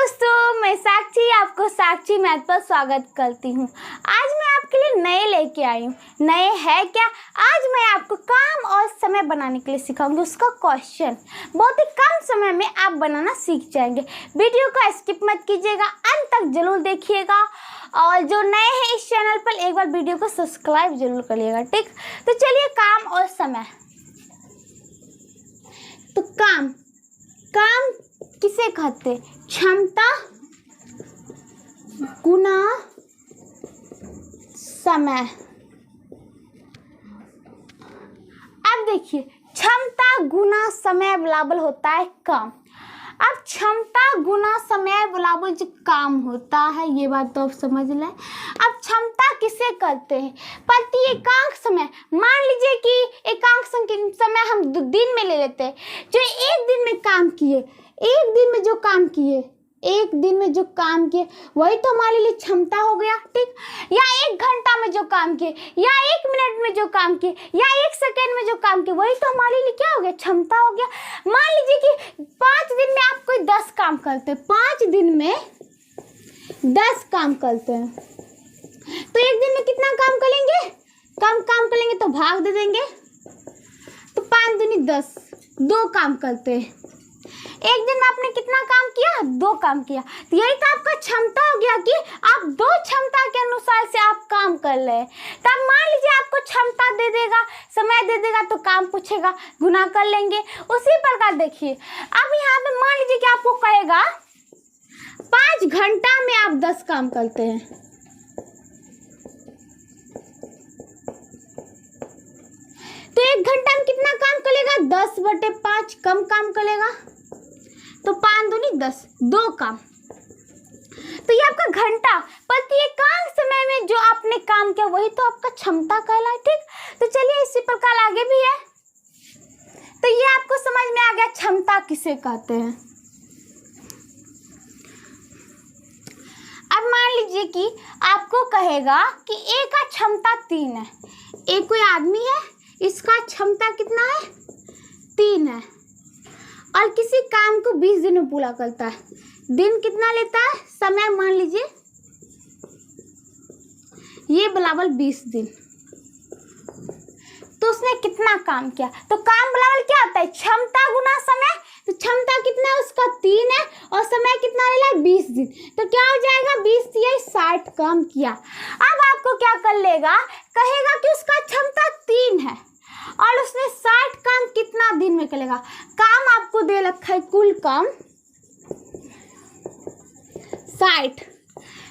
दोस्तों, मैं साक्षी आपको साक्षी मैथ पर स्वागत करती हूँ। आज मैं आपके लिए नए लेके आई हूँ। नए है क्या? आज मैं आपको काम और समय बनाने के लिए सिखाऊंगी। उसका क्वेश्चन बहुत ही कम समय में आप बनाना सीख जाएंगे। वीडियो को स्किप मत कीजिएगा, अंत तक जरूर देखिएगा। और जो नए हैं इस चैनल पर, एक बार वीडियो को सब्सक्राइब जरूर करिएगा, ठीक? तो चलिए, काम और समय। तो काम किसे कहते? क्षमता गुना समय। अब देखिए, क्षमता गुना समय बराबर होता है काम। अब क्षमता गुना समय बराबर जो काम होता है, ये बात तो आप समझ लें। अब क्षमता किसे कहते हैं? प्रति एकांक समय। मान लीजिए कि एकांक समय हम दिन में ले लेते हैं। जो एक दिन में काम किए, एक दिन में जो काम किए वही तो हमारे लिए क्षमता हो गया, ठीक? या 1 घंटा में जो काम किए, या 1 मिनट में जो काम किए, या 1 सेकेंड में जो काम किए, वही तो हमारे लिए क्या हो गया? क्षमता हो गया। मान लीजिए कि 5 दिन में आप कोई 10 काम करते हैं, 5 दिन में 10 काम करते हैं, तो एक दिन में कितना काम करेंगे? कम काम करेंगे तो भाग दे देंगे। तो 5 दूनी 10, 2 काम करते हैं। एक दिन में आपने कितना काम किया? 2 काम किया। तो यही तो आपका क्षमता हो गया कि आप 2 क्षमता के अनुसार से आप काम कर रहे हैं। तब मान लीजिए आपको क्षमता दे देगा, समय दे देगा, तो काम पूछेगा, गुना कर लेंगे। उसी प्रकार देखिए, अब यहाँ पे मान लीजिए कि आपको कहेगा 5 घंटा में आप 10 काम करते हैं, तो 1 घंटा में कितना काम करेगा? 10/5 कम काम करेगा। तो 5 दूनी 10, 2 काम। तो ये आपका घंटा, प्रति एकांक समय में जो आपने काम किया वही तो आपका क्षमता कहलाए, ठीक? तो चलिए, इसी प्रकार आगे भी है। तो ये आपको समझ में आ गया क्षमता किसे कहते हैं। अब मान लीजिए कि आपको कहेगा कि ए का क्षमता 3 है। एक कोई आदमी है, इसका क्षमता कितना है? 3 है, और किसी काम को 20 दिन में पूरा करता है। दिन कितना लेता है? समय मान लीजिए ये बराबर 20 दिन। तो उसने कितना काम किया? तो काम बराबर क्या होता है? क्षमता गुना समय। तो क्षमता कितना है उसका? 3 है, और समय कितना ले रहा है? 20 दिन। तो क्या हो जाएगा? 20 या 60 काम किया। अब आपको क्या कर लेगा? कहेगा कि उसका क्षमता 3 है और उसने 60 काम कितना दिन में करेगा? काम आपको दे रखा है कुल काम 60,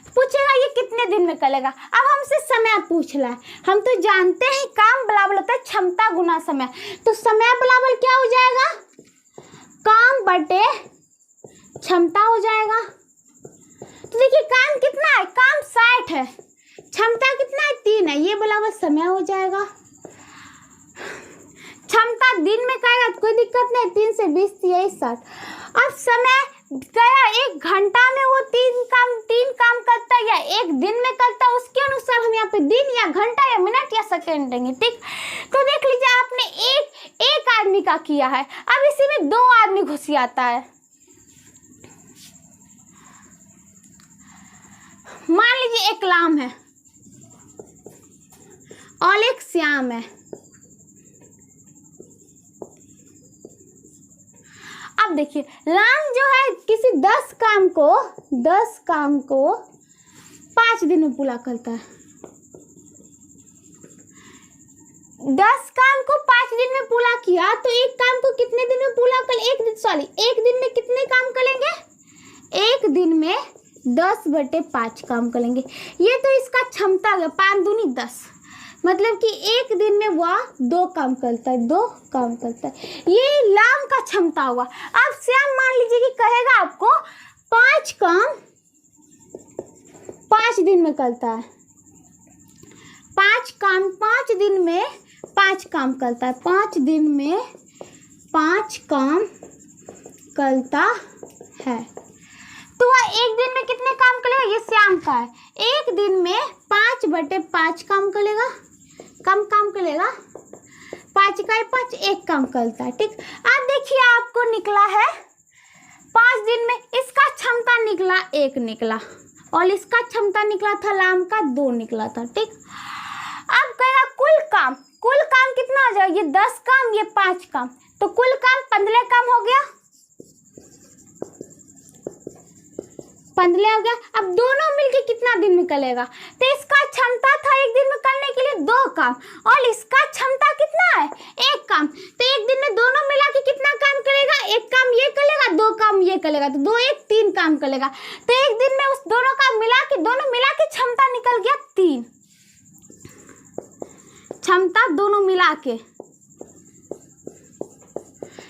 पूछेगा ये कितने दिन में करेगा। अब हमसे समय पूछ रहा है। हम तो जानते हैं काम बराबर होता है क्षमता गुना समय। तो समय बराबर क्या हो जाएगा? काम बटे क्षमता हो जाएगा। तो देखिए, काम कितना है? काम 60 है, क्षमता कितना है? 3 है, ये बराबर समय हो जाएगा। क्षमता दिन में करेगा तो कोई दिक्कत नहीं, 3 से 20 यही 60। अब समय गया, 1 घंटा में वो 3 काम करता है या 1 दिन में करता है, उसके अनुसार हम यहाँ पे दिन या घंटा या मिनट या सेकेंड देंगे, ठीक? तो देख लीजिए, आपने एक आदमी का किया है। अब इसी में 2 आदमी घुसियाता है। मान लीजिए एक राम है और एक श्याम है। अब देखिए, राम जो है किसी 10 काम को 5 दिन में पूरा करता है। 10 काम को 5 दिन में पूरा किया, तो एक काम को कितने दिन में पूरा कर? एक दिन में कितने काम करेंगे? 1 दिन में 10/5 काम करेंगे। ये तो इसका क्षमता है। 5 दूनी 10, मतलब कि 1 दिन में वह 2 काम करता है, 2 काम करता है। ये राम का क्षमता हुआ। अब श्याम मान लीजिए कि कहेगा आपको 5 काम 5 दिन में करता है। 5 काम 5 दिन में 5 काम करता है। 5 दिन में 5 काम करता है। तो वह 1 दिन में कितने काम करेगा? ये श्याम का है। 1 दिन में 5/5 काम करेगा, कम काम करेगा। 5 का 5, 1 काम करता है, ठीक? अब देखिए, आपको निकला है 5 दिन में इसका क्षमता निकला निकला 1 निकला, और इसका क्षमता निकला था लाम का 2 निकला था। ठीक, अब कहेगा कुल काम कितना हो जाएगा, ये 10 काम ये 5 काम, तो कुल काम 15 काम हो गया, 15 हो गया। अब दोनों मिलके कितना दिन में करेगा, तो इसका क्षमता था एक दिन में करने के लिए 2 काम, और इसका क्षमता कितना है 1 काम, तो एक दिन में दोनों मिला के कितना काम करेगा, 1 काम ये करेगा 2 काम ये करेगा, तो 2 1 3 काम करेगा। तो एक दिन में उस दोनों का दोनों मिला के क्षमता निकल गया 3, क्षमता दोनों मिला के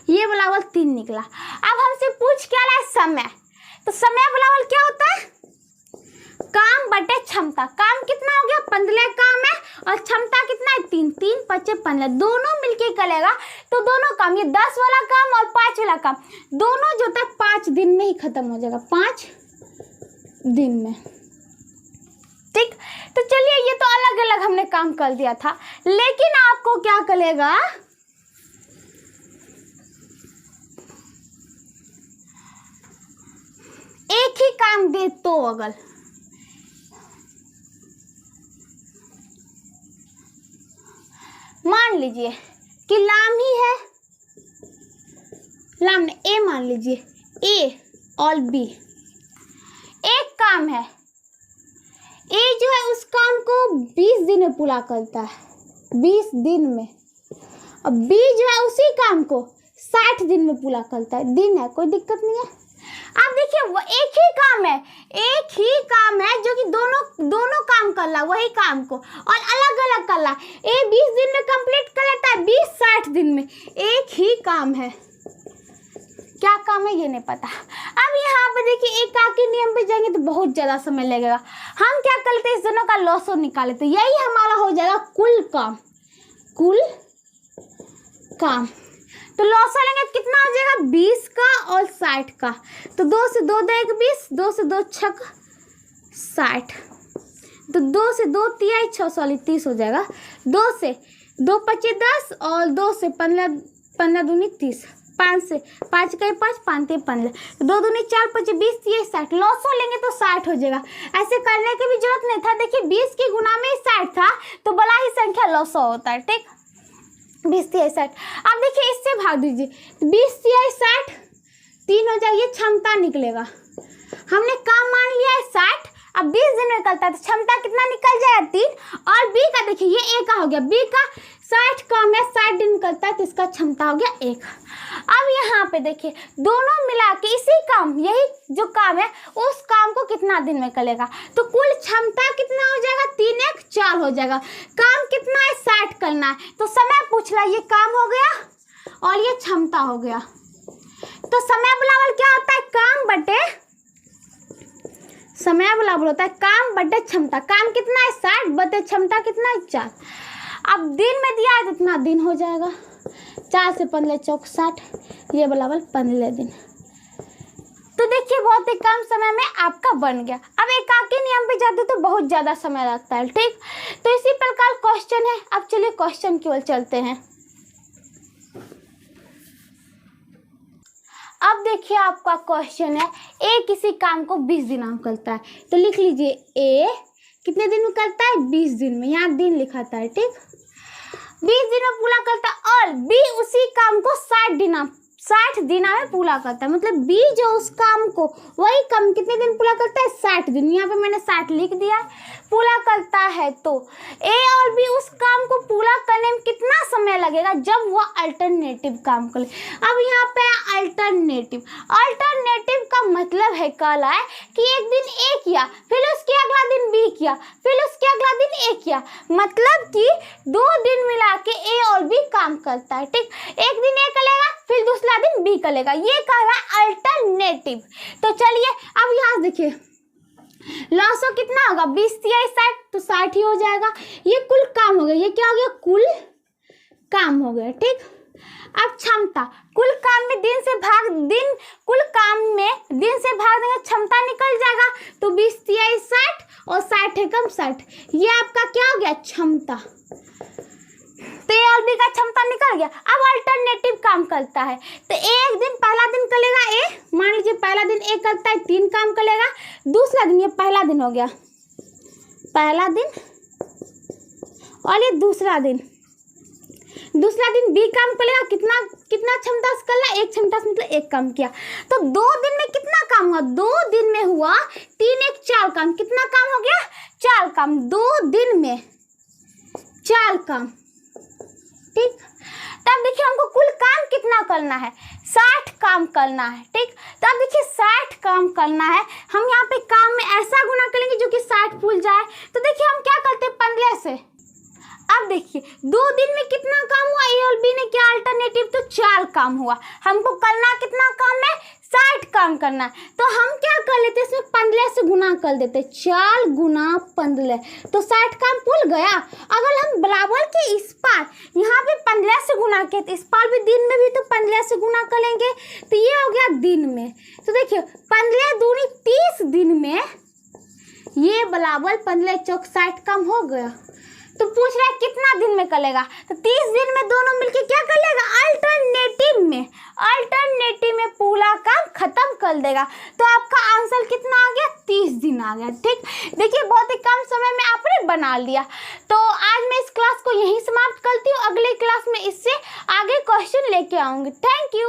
ये बराबर 3 निकला। अब हमसे पूछ क्या रहा है, समय, तो समय बराबर क्या होता है, काम बटे क्षमता। काम कितना हो गया 15 काम है, और क्षमता कितना है 3, 3 5 15, दोनों मिलके करेगा तो दोनों काम, ये 10 वाला काम और 5 वाला काम दोनों जो होता है 5 दिन में ही खत्म हो जाएगा, 5 दिन में। ठीक, तो चलिए ये तो अलग अलग हमने काम कर दिया था, लेकिन आपको क्या करेगा, एक ही काम दे तो अगर मान लीजिए कि लाम ही है, लाम ने ए मान लीजिए, ए और बी एक काम है, ए जो है उस काम को 20 दिन में पूरा करता है, 20 दिन में, और बी जो है उसी काम को 60 दिन में पूरा करता है, दिन है कोई दिक्कत नहीं है। आप देखिए वो एक ही काम है जो कि दोनों काम कर रहा, वही काम को और अलग अलग कर रहा। ए 20 दिन में कंप्लीट कर लेता है, 20 60 दिन में, एक ही काम है, क्या काम है ये नहीं पता। अब यहाँ पे देखिए एकाकी नियम पे जाएंगे तो बहुत ज़्यादा समय लगेगा, हम क्या करते हैं इस दोनों का लॉसो निकाले, तो यही हमारा हो जाएगा कुल काम। तो लॉसा लेंगे कितना हो जाएगा 20 का और 60 का, तो 2 से 2 दे 20, 2 से 2 6 60, तो 2 से 2 तिहाई 6 वाली 30 हो जाएगा, 2 से 2 25 10 और 2 से 15 दूनी 30, 5 से 5 का 5 5 3 15, 2 दूनी 4 25 20 30 60, लॉसो लेंगे तो 60 हो जाएगा। ऐसे करने की भी जरूरत नहीं था, देखिए 20 की गुना में 60 था तो बड़ा ही संख्या लॉसो होता है। ठीक, 20 तिहाई 60, अब देखिए इससे भाग दीजिए, 20 तिहाई 60 3 हो जाएगा, ये क्षमता निकलेगा, हमने काम मान लिया है 60, अब 20 दिन निकलता है तो क्षमता कितना निकल जाएगा 3, और बी का देखिए ये ए का हो गया, बी का 60 काम है 60 दिन निकलता है तो इसका क्षमता हो गया 1। अब यहाँ पे देखिए दोनों मिला के इसी काम, यही जो काम है उस काम को कितना दिन में करेगा, तो कुल क्षमता कितना हो जाएगा 3 1 4 हो जाएगा। काम कितना है 60 करना है, तो समय पूछ रहा है, ये काम हो गया और ये क्षमता हो गया, तो समय बराबर क्या होता है काम बटे समय बराबर होता है काम बटे क्षमता। काम कितना है 60 बटे क्षमता कितना है 4। अब दिन में दिया है कितना दिन हो जाएगा, 4 से 15 चौक 60, ये बराबर 15 दिन। तो देखिए बहुत ही कम समय में आपका बन गया। अब एकाकी नियम पे जाते तो बहुत ज़्यादा समय लगता है। ठीक, तो इसी प्रकार क्वेश्चन है। अब चलिए क्वेश्चन की ओर चलते हैं। अब देखिए आपका क्वेश्चन है, ए किसी काम को 20 दिन में करता है, तो लिख लीजिए ए कितने दिन में करता है 20 दिन में, यहाँ दिन लिखा था। ठीक, 20 दिन में पूरा करता है, और बी उसी काम को 60 दिन में पूरा करता है, मतलब बी जो उस काम को वही काम कितने दिन पूरा करता है 60 दिन, यहाँ पे मैंने 60 लिख दिया है, पूरा करता है। तो ए और बी उस काम को पूरा करने में कितना समय लगेगा जब वो अल्टरनेटिव काम करे। अब यहाँ पे अल्टरनेटिव का मतलब है कहला है कि एक दिन ए किया, फिर उसके अगला दिन बी किया, फिर उसके अगला दिन ए किया, मतलब कि 2 दिन मिला के ए और बी काम करता है। ठीक, एक दिन ए करेगा फिर दूसरा दिन बी करेगा, ये कह रहा है अल्टरनेटिव। तो चलिए अब यहाँ देखिए लॉसो कितना होगा 20 तिहाई 60, तो 60 ही हो जाएगा। ये कुल काम हो गया, ये क्या हो गया कुल काम हो गया। ठीक, अब क्षमता, कुल काम में दिन से भाग देंगे क्षमता निकल जाएगा, तो 20 तिहाई 60 और 60 है कम 60, ये आपका क्या हो गया क्षमता। तो तो ए और बी का क्षमता निकल गया। अब अल्टरनेटिव काम करता है, तो एक दिन पहला दिन करेगा ए, मान लीजिए पहला दिन ए करता है 3 काम करेगा, दूसरा दिन, ये पहला दिन हो गया, पहला दिन, और ये दूसरा दिन बी काम करेगा, कितना कितना क्षमता से करना, एक क्षमता से मतलब एक काम किया। तो 2 दिन में कितना काम हुआ, 2 दिन में हुआ 3 1 4 काम, कितना काम हो गया, 4 काम, 2 दिन में 4 काम, ठीक। तब देखिए हमको कुल काम कितना करना है, 60 काम करना है, ठीक। तब देखिए 60 काम करना है, हम यहाँ पे काम में ऐसा गुना करेंगे जो कि 60 भूल जाए। तो देखिए हम क्या करते हैं 15 से। अब देखिए 2 दिन में कितना काम हुआ, ए और बी ने क्या अल्टरनेटिव, तो 4 काम हुआ। हमको करना कितना काम है, 60 काम करना है। तो हम क्या कर लेते हैं, इसमें 15 से गुना कर देते, 4 गुना 15, तो 60 काम भूल गया। अगर हम बराबर के इस पार यहाँ पे 15 से गुना किए, तो इस पार भी दिन में भी तो 15 से गुना करेंगे, तो ये हो गया दिन में। तो देखिए 15 दूनी 30 दिन में, ये बराबर 15 चौक 60 काम हो गया। तो पूछ रहा है कितना दिन में करेगा, तो 30 दिन में दोनों मिलके क्या कर लेगा, अल्टरनेटिव में पूरा काम खत्म कर देगा। तो आपका आंसर कितना आ गया, 30 दिन आ गया, ठीक। देखिए बहुत ही कम समय में आपने बना लिया। तो आज मैं इस क्लास को यहीं समाप्त करती हूँ, अगले क्लास में इससे आगे क्वेश्चन लेके आऊंगी। Thank you.